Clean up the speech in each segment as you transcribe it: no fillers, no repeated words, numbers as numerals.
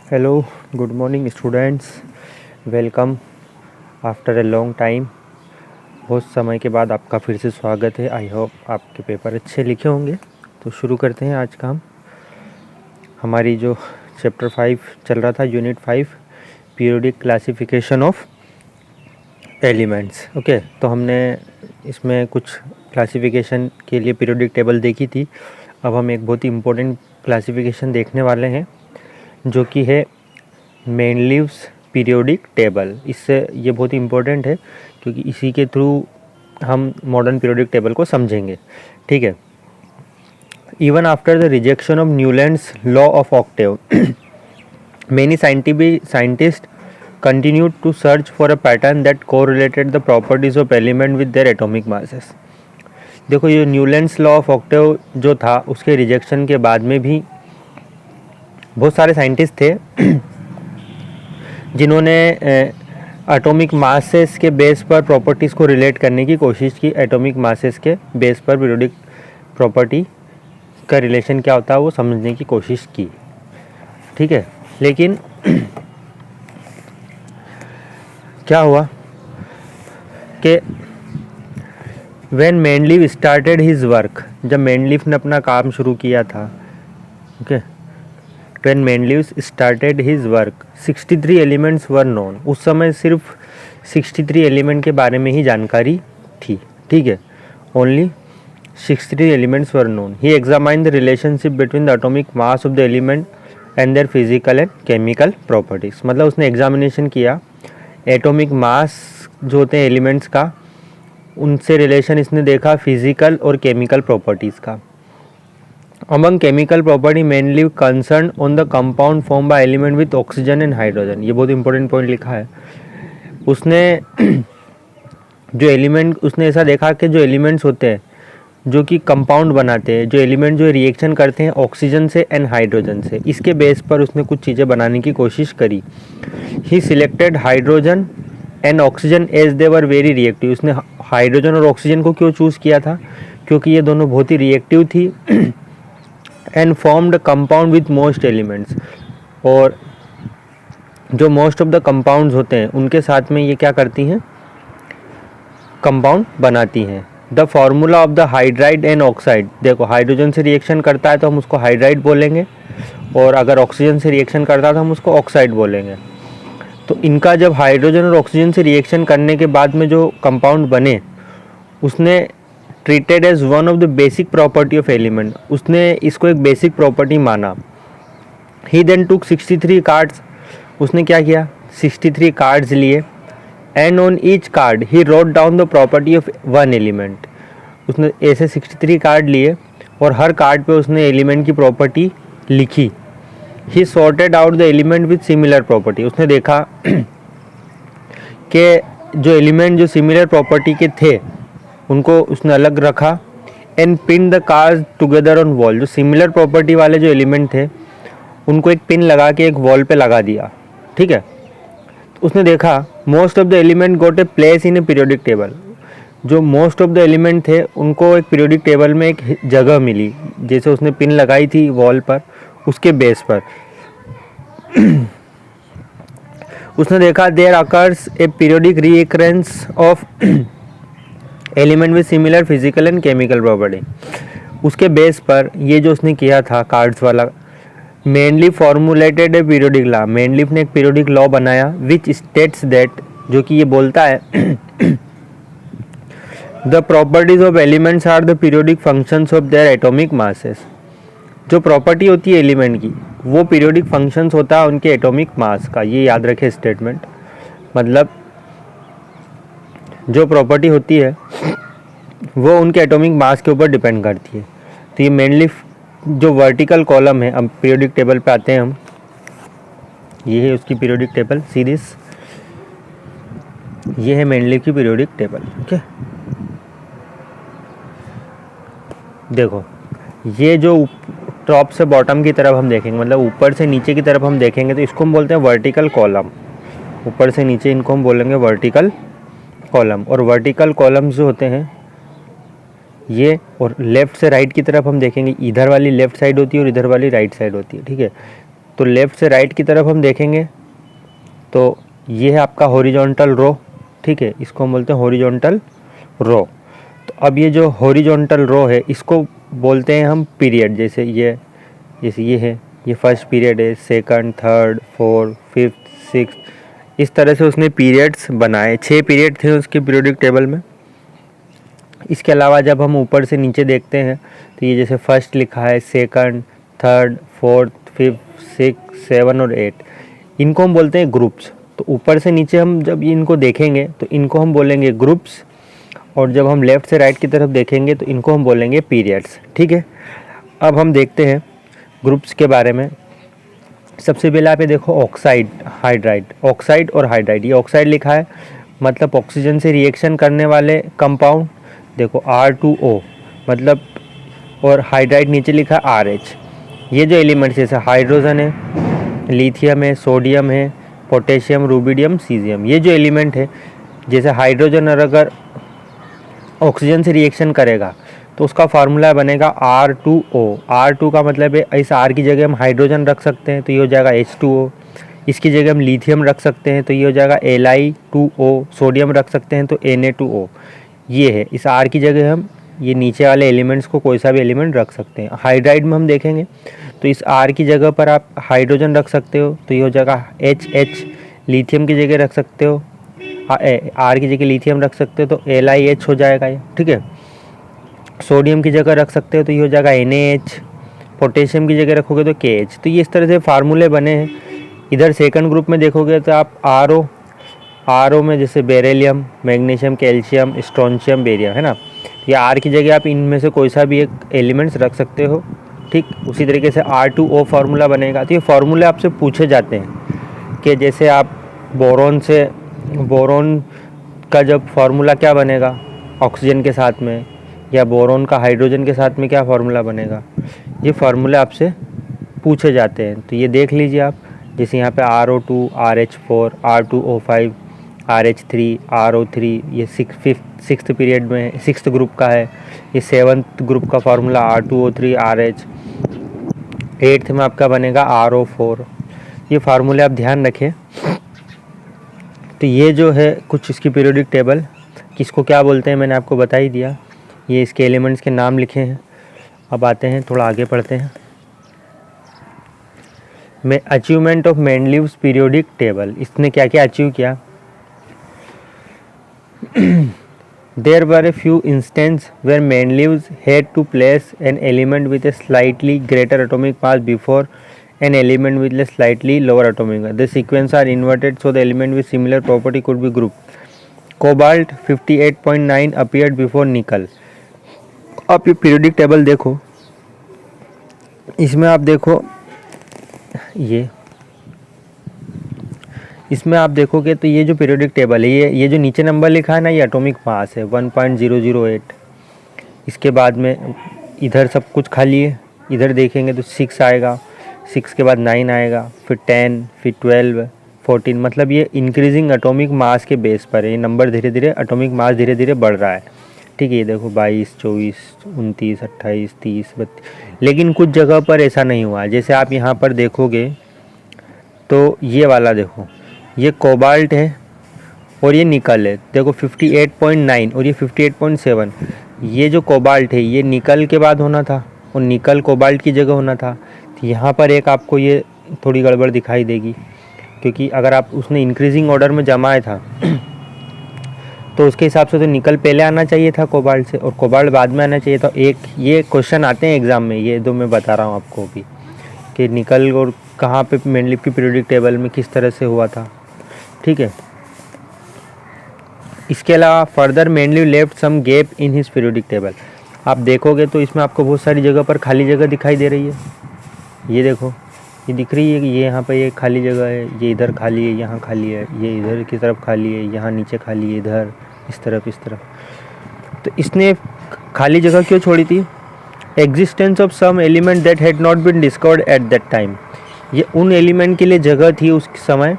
Hello, good morning students. Welcome after a long time. बहुत समय के बाद आपका फिर से स्वागत है। आई होप आपके पेपर अच्छे लिखे होंगे। तो शुरू करते हैं आज का हम हमारी जो चैप्टर 5 चल रहा था, unit 5 periodic classification of elements. Okay, तो हमने इसमें कुछ क्लासिफिकेशन के लिए पीरियोडिक टेबल देखी थी। अब हम एक बहुत ही इम्पोर्टेंट क्लासिफिकेशन देखने वाले हैं जो कि है मेंडलीव्स पीरियोडिक टेबल। इससे ये बहुत ही इम्पोर्टेंट है क्योंकि इसी के थ्रू हम मॉडर्न पीरियोडिक टेबल को समझेंगे। ठीक है। Even after the rejection of Newlands law of Octave many scientist continued to search for a pattern that correlated the properties of element with their atomic masses। देखो, ये Newlands law of Octave जो था उसके rejection के बाद में भी बहुत सारे साइंटिस्ट थे जिन्होंने एटॉमिक मासेस के बेस पर प्रॉपर्टीज़ को रिलेट करने की कोशिश की। एटॉमिक मासेस के बेस पर पीरियोडिक प्रॉपर्टी का रिलेशन क्या होता है वो समझने की कोशिश की। ठीक है, लेकिन क्या हुआ कि when Mendeleev started his work, जब मेंडलीव ने अपना काम शुरू किया था, okay, when Mendeleev started his work 63 elements were known. उस समय सिर्फ 63 एलिमेंट के बारे में ही जानकारी थी। ठीक है, only 63 elements were known. He examine the relationship between the atomic mass of the element and their physical and chemical properties. मतलब उसने एग्जामिनेशन किया एटॉमिक मास जो होते हैं एलिमेंट्स का, उनसे रिलेशन इसने देखा फिजिकल और केमिकल प्रॉपर्टीज़ का। Among chemical property mainly concern on the compound form by element with oxygen and hydrogen. ये बहुत इंपॉर्टेंट पॉइंट लिखा है उसने। जो एलिमेंट उसने ऐसा देखा कि जो एलिमेंट्स होते हैं जो कि कंपाउंड बनाते हैं, जो एलिमेंट जो रिएक्शन करते हैं ऑक्सीजन से एंड हाइड्रोजन से, इसके बेस पर उसने कुछ चीज़ें बनाने की कोशिश करी। He selected hydrogen and oxygen as they were very reactive. उसने हाइड्रोजन और ऑक्सीजन को क्यों चूज़ किया था? क्योंकि ये दोनों बहुत ही रिएक्टिव थी। And formed compound with most elements, और जो मोस्ट ऑफ द कंपाउंड्स होते हैं उनके साथ में ये क्या करती हैं? कंपाउंड बनाती हैं। The formula of the hydride and oxide, देखो हाइड्रोजन से रिएक्शन करता है तो हम उसको हाइड्राइड बोलेंगे, और अगर ऑक्सीजन से रिएक्शन करता है तो हम उसको ऑक्साइड बोलेंगे। तो इनका जब हाइड्रोजन और ऑक्सीजन से रिएक्शन करने के बाद में जो कंपाउंड बने, उसने treated as one of the basic property of element, उसने इसको एक बेसिक प्रॉपर्टी माना। ही देन टुक 63 कार्ड्स, उसने क्या किया? 63 कार्ड्स लिए, and on each card he wrote down the property of one element. उसने ऐसे 63 कार्ड लिए और हर कार्ड पे उसने एलिमेंट की प्रॉपर्टी लिखी। He sorted out the element with similar property, उसने देखा कि जो एलिमेंट जो सिमिलर प्रॉपर्टी के थे उनको उसने अलग रखा। And pin the cards together on wall, जो सिमिलर प्रॉपर्टी वाले जो एलिमेंट थे उनको एक पिन लगा के एक वॉल पे लगा दिया। ठीक है, तो उसने देखा most of the element got a place in a periodic table. जो मोस्ट ऑफ द एलिमेंट थे उनको एक पीरियोडिक टेबल में एक जगह मिली, जैसे उसने पिन लगाई थी वॉल पर, उसके बेस पर। उसने देखा there occurs a periodic reoccurrence of element with similar physical and chemical property. उसके बेस पर ये जो उसने किया था कार्ड्स वाला, Mendeleev formulated a periodic law, Mendeleev ने एक पीरियोडिक लॉ बनाया विच स्टेट्स दैट, जो कि ये बोलता है the properties of elements are the periodic functions of their atomic masses. जो प्रॉपर्टी होती है एलिमेंट की वो पीरियोडिक फंक्शंस होता है उनके एटॉमिक मास का। ये याद रखे स्टेटमेंट, मतलब जो प्रॉपर्टी होती है वो उनके एटॉमिक मास के ऊपर डिपेंड करती है। तो ये मेनली जो वर्टिकल कॉलम है, अब पीरियोडिक टेबल पे आते हैं हम, ये है उसकी पीरियोडिक टेबल सीरीज, ये है मेनली की पीरियोडिक टेबल। ओके, देखो ये जो टॉप से बॉटम की तरफ हम देखेंगे, मतलब ऊपर से नीचे की तरफ हम देखेंगे, तो इसको हम बोलते हैं वर्टिकल कॉलम। ऊपर से नीचे इनको हम बोलेंगे वर्टिकल कॉलम। और वर्टिकल कॉलम्स जो होते हैं ये, और लेफ़्ट से राइट की तरफ हम देखेंगे, इधर वाली लेफ़्ट साइड होती है और इधर वाली राइट साइड होती है। ठीक है, तो लेफ़्ट से राइट की तरफ हम देखेंगे तो ये है आपका हॉरिजॉन्टल रो, ठीक है, इसको हम बोलते हैं हॉरिजॉन्टल रो। तो अब ये जो हॉरिजॉन्टल रो है इसको बोलते हैं हम पीरियड। जैसे ये है, ये फर्स्ट पीरियड है, second, third, fourth, fifth, six, इस तरह से उसने पीरियड्स बनाए। 6 पीरियड थे उसके पीरियोडिक टेबल में। इसके अलावा जब हम ऊपर से नीचे देखते हैं तो ये जैसे फर्स्ट लिखा है, second, third, fourth, fifth, six, 7 और 8, इनको हम बोलते हैं ग्रुप्स। तो ऊपर से नीचे हम जब इनको देखेंगे तो इनको हम बोलेंगे ग्रुप्स, और जब हम लेफ़्ट से राइट की तरफ देखेंगे तो इनको हम बोलेंगे पीरियड्स, ठीक है। अब हम देखते हैं ग्रुप्स के बारे में। सबसे पहले आप ये देखो ऑक्साइड, हाइड्राइड, ऑक्साइड और हाइड्राइड। ये ऑक्साइड लिखा है मतलब ऑक्सीजन से रिएक्शन करने वाले कंपाउंड, देखो R2O मतलब, और हाइड्राइड नीचे लिखा है RH। ये जो एलिमेंट्स जैसे हाइड्रोजन है, लिथियम है, सोडियम है, पोटेशियम, रुबिडियम, सीजियम, ये जो एलिमेंट है, जैसे हाइड्रोजन अगर ऑक्सीजन से रिएक्शन करेगा तो उसका फार्मूला बनेगा R2O। R2 का मतलब है इस R की जगह हम हाइड्रोजन रख सकते हैं तो ये हो जाएगा H2O, इसकी जगह हम लिथियम रख सकते हैं तो ये हो जाएगा Li2O, सोडियम रख सकते हैं तो Na2O। ये है, इस R की जगह हम ये नीचे वाले एलिमेंट्स को कोई सा भी एलिमेंट रख सकते हैं। हाइड्राइड में हम देखेंगे तो इस R की जगह पर आप हाइड्रोजन रख सकते हो तो ये हो जाएगा HH, लिथियम की जगह रख सकते हो, R की जगह लिथियम रख सकते हो तो LiH हो जाएगा ये, ठीक है। सोडियम की जगह रख सकते हो तो ये हो जाएगा NaH, पोटेशियम की जगह रखोगे तो KH। तो ये इस तरह से फार्मूले बने हैं। इधर सेकंड ग्रुप में देखोगे तो आप RO में जैसे beryllium, magnesium, calcium, strontium, barium, है ना। तो ये R की जगह आप इनमें से कोई सा भी एक एलिमेंट्स रख सकते हो, ठीक। उसी तरीके से R2O फार्मूला बनेगा। तो ये फार्मूले आपसे पूछे जाते हैं कि जैसे आप बोरोन का जब फार्मूला क्या बनेगा ऑक्सीजन के साथ में, या बोरोन का हाइड्रोजन के साथ में क्या फार्मूला बनेगा, ये फार्मूले आपसे पूछे जाते हैं। तो ये देख लीजिए आप, जैसे यहाँ पे RO2, RH4, R2O5, RH3, RO3, ये सिक्स्थ पीरियड में सिक्स्थ ग्रुप का है। ये 7th ग्रुप का फार्मूला R2O3 RH, 8th में आपका बनेगा RO4। ये फार्मूले आप ध्यान रखें। तो ये जो है कुछ इसकी पीरियोडिक टेबल, किसको क्या बोलते हैं मैंने आपको बता ही दिया। ये इसके एलिमेंट्स के नाम लिखे हैं। अब आते हैं थोड़ा आगे पढ़ते हैं। मैं achievement of Mendeleev's periodic table, इसने क्या क्या अचीव किया। There were a few instances where Mendeleev had to place an element with a slightly greater atomic mass before an element with a slightly lower atomic mass. The sequence are inverted so the element with similar property could be grouped. Cobalt 58.9 appeared before nickel. आप ये periodic table देखो, इसमें आप देखो इसमें आप देखोगे तो ये जो पीरियोडिक टेबल है, ये जो नीचे नंबर लिखा है ना, ये एटॉमिक मास है 1.008। इसके बाद में इधर सब कुछ खाली है। इधर देखेंगे तो 6 आएगा, 6 के बाद 9 आएगा, फिर 10, फिर 12, 14। मतलब ये इंक्रीजिंग एटॉमिक मास के बेस पर है। ये नंबर धीरे धीरे, एटॉमिक मास धीरे धीरे बढ़ रहा है, ठीक है। ये देखो 22, 24, 29, 28, 30, 32। लेकिन कुछ जगह पर ऐसा नहीं हुआ। जैसे आप यहाँ पर देखोगे तो ये वाला देखो, ये कोबाल्ट है और ये निकल है, देखो 58.9 और ये 58.7। ये जो कोबाल्ट है ये निकल के बाद होना था और निकल कोबाल्ट की जगह होना था। तो यहाँ पर एक आपको ये थोड़ी गड़बड़ दिखाई देगी, क्योंकि अगर आप उसने इंक्रीजिंग ऑर्डर में जमाया था तो उसके हिसाब से तो निकल पहले आना चाहिए था कोबाल्ट से, और कोबाल्ट बाद में आना चाहिए था। एक ये क्वेश्चन आते हैं एग्ज़ाम में, ये दो मैं बता रहा हूँ आपको अभी कि निकल और कहाँ पे मेंडलीव की पीरियोडिक टेबल में किस तरह से हुआ था, ठीक है। इसके अलावा further Mendeleev left some gap in his periodic table. आप देखोगे तो इसमें आपको बहुत सारी जगह पर खाली जगह दिखाई दे रही है। ये देखो, ये दिख रही है कि ये यहाँ पर ये खाली जगह है, ये इधर खाली है, यहाँ खाली है, ये इधर की तरफ खाली है, यहाँ नीचे खाली है, इधर इस तरफ इस तरफ। तो इसने खाली जगह क्यों छोड़ी थी? Existence of some element that had not been discovered at that time. ये उन एलिमेंट के लिए जगह थी उस समय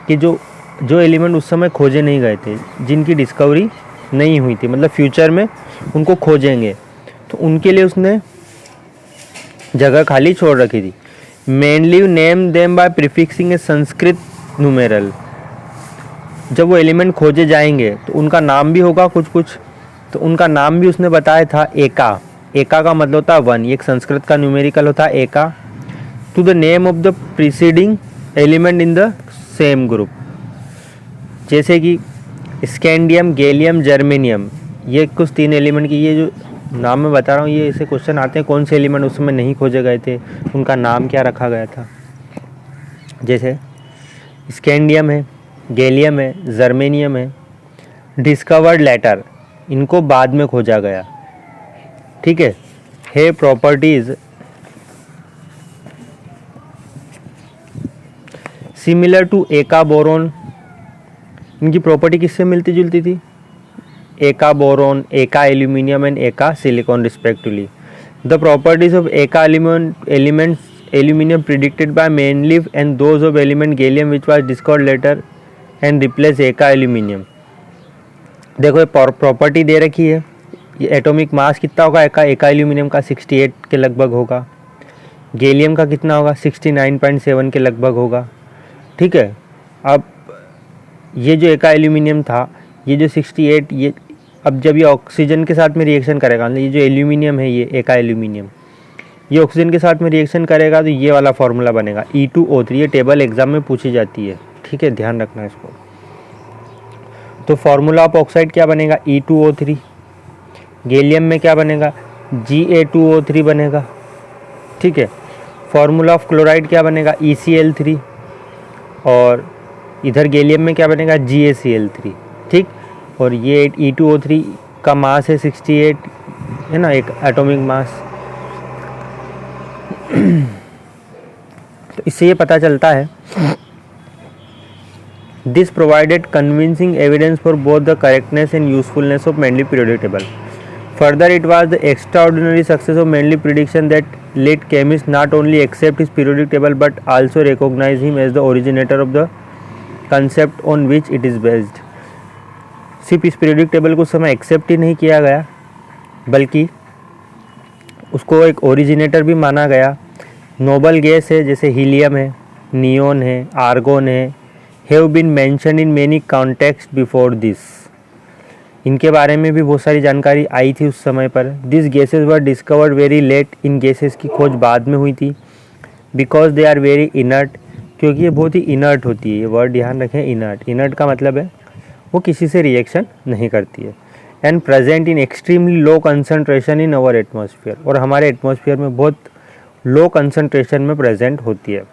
कि जो एलिमेंट उस समय खोजे नहीं गए थे, जिनकी डिस्कवरी नहीं हुई थी, मतलब फ्यूचर में उनको खोजेंगे, तो उनके लिए उसने जगह खाली छोड़ रखी थी। Mainly name them by prefixing a Sanskrit numeral. जब वो एलिमेंट खोजे जाएंगे तो उनका नाम भी होगा कुछ कुछ, तो उनका नाम भी उसने बताया था एका। एका का मतलब होता है 1, ये एक संस्कृत का न्यूमेरिकल होता है एका। To the name of the preceding element in the same group, जैसे कि स्कैंडियम, गैलियम, जर्मेनियम, ये कुछ 3 एलिमेंट की, ये जो नाम मैं बता रहा हूँ ये ऐसे क्वेश्चन आते हैं, कौन से एलिमेंट उस समय नहीं खोजे गए थे, उनका नाम क्या रखा गया था। जैसे स्कैंडियम है, गैलियम है, जर्मेनियम है, डिस्कवर्ड लेटर, इनको बाद में खोजा गया। ठीक है properties similar to eka boron, इनकी प्रॉपर्टी किससे मिलती जुलती थी, eka boron, eka aluminium and eka silicon respectively. The properties of eka elements aluminium predicted by मेनलीफ and those of element gallium which was discovered later and replace eka aluminium. देखो ये property दे रखी है, ये एटॉमिक मास कितना होगा एका aluminium का 68 के लगभग होगा, गैलियम का कितना होगा 69.7 के लगभग होगा। ठीक है, अब ये जो एका एल्यूमिनियम था, ये जो 68, ये अब जब ये ऑक्सीजन के साथ में रिएक्शन करेगा, ये जो एल्यूमिनियम है, ये एका एल्यूमिनियम, ये ऑक्सीजन के साथ में रिएक्शन करेगा तो ये वाला फार्मूला बनेगा E2O3। ये टेबल एग्जाम में पूछी जाती है, ठीक है, ध्यान रखना इसको। तो फार्मूला ऑफ ऑक्साइड क्या बनेगा E2O3। गैलियम में क्या बनेगा Ga2O3 बनेगा। ठीक है, फार्मूला ऑफ क्लोराइड क्या बनेगा ECl3, और इधर गैलियम में क्या बनेगा GaCl3। ठीक, और ये E2O3 का मास है 68, है ना, एक एटॉमिक मास। तो इससे ये पता चलता है this provided convincing evidence for both the correctness and usefulness of Mendeleev periodic table. Further it was the extraordinary success of Mendeleev prediction that led chemist not only accept his periodic table but also recognise him as the originator of the concept on which it is based. सिर्फ इस periodic table को उस समय accept ही नहीं किया गया, बल्कि उसको एक ओरिजिनेटर भी माना गया। नोबल गैस है जैसे हीलियम है, नियोन है, आर्गोन है, have been mention in many context before this. इनके बारे में भी बहुत सारी जानकारी आई थी उस समय पर। This gases were discovered very late, इन गैसेस की खोज बाद में हुई थी। Because they are very inert, क्योंकि ये बहुत ही इनर्ट होती है। ये वर्ड ध्यान रखें, इनर्ट। इनर्ट का मतलब है वो किसी से रिएक्शन नहीं करती है। And present in extremely low concentration in our atmosphere, और हमारे एटमॉस्फेयर में बहुत लो कंसनट्रेशन में प्रेजेंट होती है।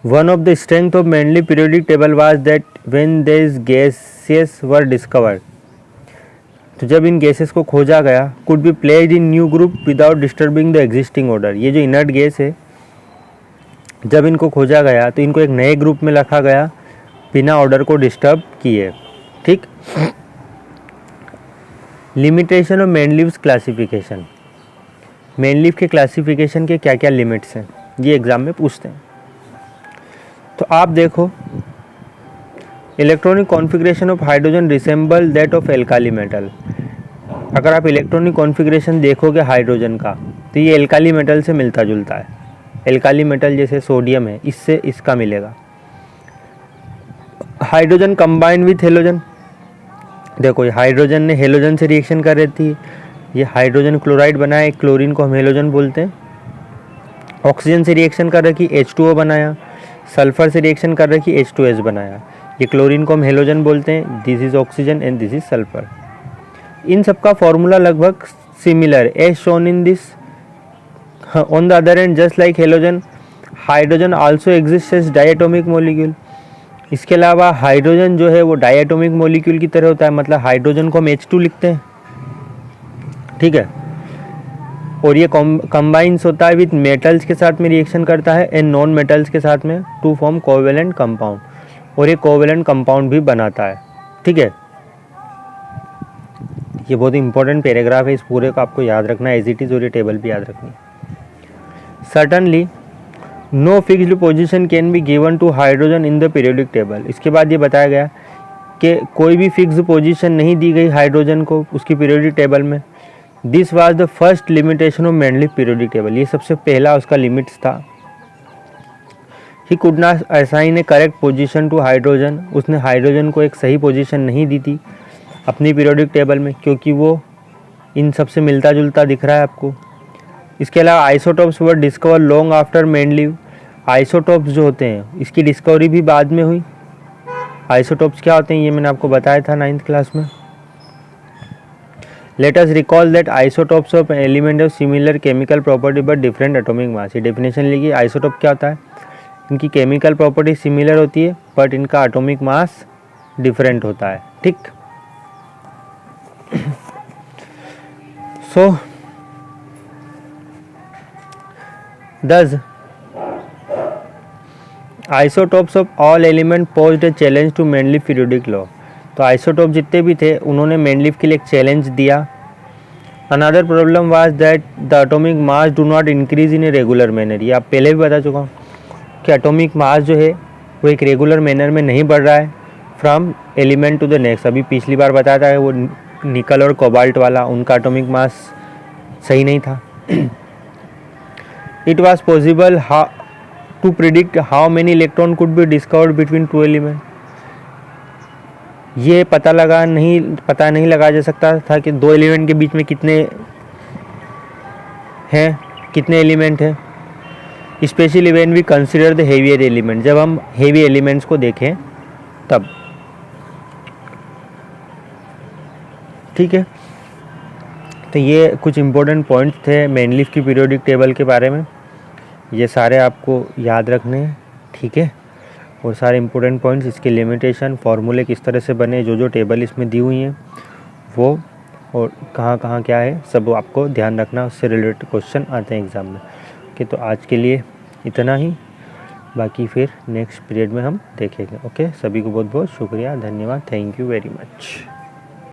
One of the strength of Mendeleev periodic table was that when this gases were discovered, तो जब इन गैसेस को खोजा गया, could be placed in new group without disturbing the existing order. ये जो इनर्ट गैस है, जब इनको खोजा गया तो इनको एक नए ग्रुप में रखा गया बिना ऑर्डर को डिस्टर्ब किए। ठीक, लिमिटेशन ऑफ मेनलीव्स क्लासिफिकेशन। मेनलीव के क्लासिफिकेशन के क्या क्या लिमिट्स हैं, ये एग्जाम में पूछते हैं। तो आप देखो, electronic configuration of hydrogen resemble that of alkali metal. अगर आप इलेक्ट्रॉनिक कॉन्फ़िगरेशन देखोगे हाइड्रोजन का, तो ये एल्काली मेटल से मिलता जुलता है। एल्काली मेटल जैसे सोडियम है, इससे इसका मिलेगा। हाइड्रोजन कंबाइंड विथ हेलोजन, देखो ये हाइड्रोजन ने हेलोजन से रिएक्शन कर रही थी, ये हाइड्रोजन क्लोराइड बनाया, क्लोरीन को हम हेलोजन बोलते हैं। ऑक्सीजन से रिएक्शन कर रखी, H2O बनाया। सल्फर से रिएक्शन कर रखी, H2S बनाया। ये क्लोरीन को हम हेलोजन बोलते हैं। This is oxygen and this is sulphur. इन सब का फॉर्मूला लगभग similar, as shown in this. On the other end, just like halogen, hydrogen also exist as diatomic molecule. इसके अलावा हाइड्रोजन जो है वो डायटोमिक मॉलिक्यूल की तरह होता है, मतलब हाइड्रोजन को हम H2 लिखते हैं। ठीक है, और ये कंबाइंस होता है विथ मेटल्स के साथ में रिएक्शन करता है एंड नॉन मेटल्स के साथ में टू फॉर्म कोवेलेंट कंपाउंड, और ये कोवेलेंट कंपाउंड भी बनाता है। ठीक है, ये बहुत इंपॉर्टेंट पैराग्राफ है, इस पूरे को आपको याद रखना है एज इट इज़, और ये टेबल भी याद रखनी है। Certainly no fixed position can be given to hydrogen in the periodic table. इसके बाद ये बताया गया कि कोई भी फिक्स पोजीशन नहीं दी गई हाइड्रोजन को उसकी पीरियोडिक टेबल में। This was the first limitation of Mendeleev periodic table, ये सबसे पहला उसका लिमिट्स था। He could not assign a correct position to hydrogen, उसने हाइड्रोजन को एक सही पोजीशन नहीं दी थी अपनी पीरियोडिक टेबल में, क्योंकि वो इन सब से मिलता जुलता दिख रहा है आपको। इसके अलावा isotopes were discover long after Mendeleev, isotopes जो होते हैं इसकी डिस्कवरी भी बाद में हुई। आइसोटोप्स क्या होते हैं ये मैंने आपको बताया था 9th क्लास में। Let us recall that isotopes of element of similar chemical property but different atomic mass, ये डेफिनेशन लिखिए। आइसोटोप क्या होता है, इनकी केमिकल प्रॉपर्टी सिमिलर होती है बट इनका एटॉमिक मास डिफरेंट होता है, ठीक। सो thus isotopes of all element posed a challenge to Mendeleev periodic law, तो आइसोटोप जितने भी थे उन्होंने मेंडलीफ के लिए एक चैलेंज दिया। Another problem was that the atomic mass do not increase in a regular manner, ये आप पहले भी बता चुका हूँ कि एटॉमिक मास जो है वो एक रेगुलर मैनर में नहीं बढ़ रहा है from element to the next. अभी पिछली बार बताया था वो निकल और कोबाल्ट वाला, उनका एटॉमिक मास सही नहीं था। It was possible to predict how many electron could be discovered between two elements, ये पता नहीं लगा जा सकता था कि दो एलिमेंट के बीच में कितने एलिमेंट हैं। Specially when we consider the heavier element, जब हम हेवी एलिमेंट्स को देखें तब, ठीक है। तो ये कुछ इम्पोर्टेंट पॉइंट्स थे मेंडलीफ की पीरियोडिक टेबल के बारे में, ये सारे आपको याद रखने हैं, ठीक है। और सारे इम्पोर्टेंट पॉइंट्स, इसके लिमिटेशन, फार्मूले किस तरह से बने, जो टेबल इसमें दी हुई हैं वो, और कहाँ कहाँ क्या है, सब आपको ध्यान रखना, उससे रिलेटेड क्वेश्चन आते हैं एग्ज़ाम में। ओके, तो आज के लिए इतना ही, बाकी फिर नेक्स्ट पीरियड में हम देखेंगे। ओके, सभी को बहुत बहुत शुक्रिया, धन्यवाद, थैंक यू वेरी मच।